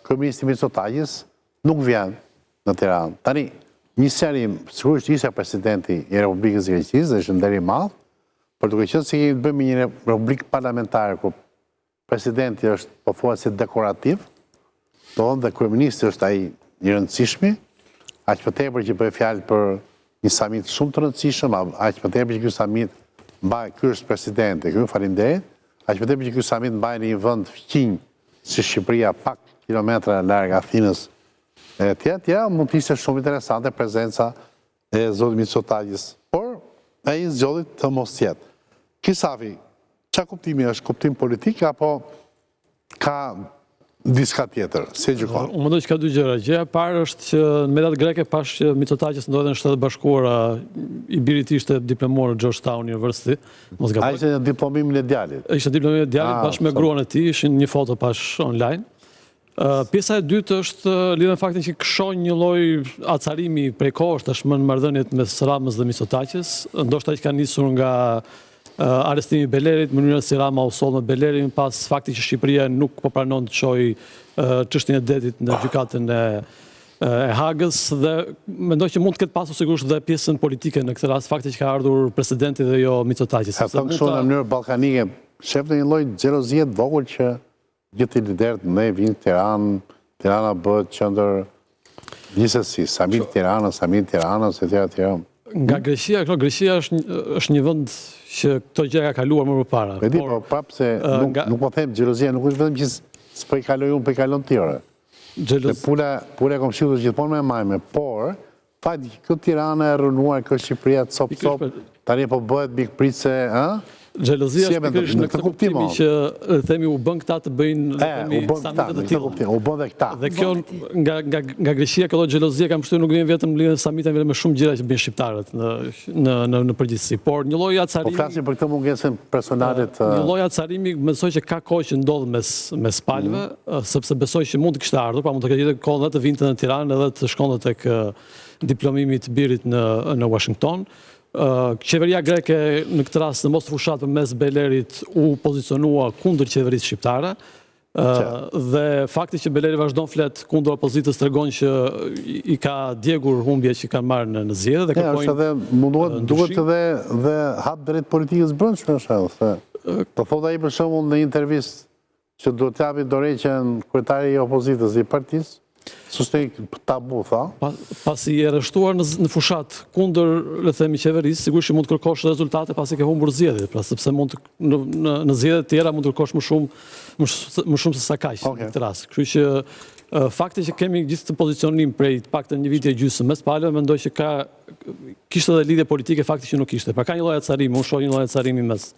kryeministri Mitsotakis nuk vjen në Tiranë. Tani, një serim, sigurisht ishte presidenti i Republikës së Greqisë, dhe është nder i madh, por duke qenë se kemi të bëjmë një republikë parlamentare ku presidenti është pothuajse dekorativ, do thonë dhe kryeministri është ai i rëndësishmi, aq më tepër që bëj fjalë për një samit shumë të rëndësishëm, aq më tepër që ky samit ky është presidenti, ky faleminderit, aq më tepër që ky samit mbaj në një vend fqinj si Shqipëria, pak kilometra larg Athinës. Tja mund të ishte shumë interesante prezenca e zotit Mitsotakis, por ai zgjodhi të mos jetë. Kisafi, çfarë kuptimi është? Kuptim politik apo ka diçka tjetër? Si e gjykon? Unë mendoj që ka dy gjëra. Gjëja e parë është që në mediat greke pash që Mitsotakis ndodhej në Shtetet Bashkuara, i biri i tij ishte diplomor në Georgetown University. Ai ishte në diplomimin e djalit. Ishte diplomimin e djalit bashkë me gruan e tij, ishin një foto pash online. Pjesa e dytë është lidhur me faktin që kishon një lloj acarimi prej kohësh tashmë në marrëdhëniet mes Ramës dhe Mitsotakis, ndoshta që ka nisur nga arrestimi i Belerit, mënyra se Rama u soll me Belerin pas faktit që Shqipëria nuk po pranon të çojë çështjen e detit në gjykatën e Hagës, dhe mendoj që mund të ketë pasur sigurisht dhe pjesën politike në këtë rast, fakti që ka ardhur presidenti dhe jo Mitsotakis. Ka thënë kështu në mënyrë ballkanike, shef në një lloj xhelozie të vogël që gjithë liderët ne vinë në Tiranë, Tirana bëhet qendër gjithsesi, Samit Tiranës, etj. Nga Greqia është një vend që këto gjëra ka kaluar më përpara. E di, por prapë se nuk po them xhelozia, nuk është vetëm që s'po i kaloj unë, po i kalon tjerë. Pula e komshiut është gjithmonë më e majme, por fakt që kjo Tirana e rënuar, kjo Shqipëria cop, tani po bëhet mikpritse, Xhelozia është pikërisht në këtë kuptim që themi u bën këta të bëjnë samitet të tillë. U bën dhe këta. Dhe kjo nga Greqia këto xhelozia kam përshtypjen nuk vjen vetëm lidhur me samitet, vetëm me shumë gjëra që bëjnë shqiptarët në përgjithësi. Por një lloj acarimi. Po flasim për këtë mungesën personale të. Një lloj acarimi mendoj që ka kohë që ndodh mes palëve, sepse besoj që mund të kishte ardhur, pra mund të ketë kohë të vinte në Tiranë edhe të shkonte tek diplomimi i të birit në Washington. Qeveria greke në këtë rast në mos të fushat për mes Belerit u pozicionua kundër qeverisë shqiptare, dhe fakti që Beleri vazhdon flet kundër opozitës tregon që i ka djegur humbje që kanë marrë në zgjedhje dhe kërkojnë duhet edhe hap drejt politikës brendshme shëll. Po thot ai për shembull në intervistë që duhet të japi dorëheqjen kryetari i opozitës i partisë, sustej tabu, tha. Pasi i arrestuar në fushat kundër, le të themi, qeverisë, sigurisht që mund të kërkosh rezultate pasi ke humbur zgjedhjet, pra sepse mund në zgjedhje të tjera mund të kërkosh më shumë se sa kaq në këtë rast. Kështu që fakti që kemi gjithë të pozicionim prej paktën një vit e gjysmë mes palëve, mendoj që kishte edhe lidhje politike, fakti që nuk kishte. Pra ka një lloj acarimi, unë shoh një lloj acarimi mes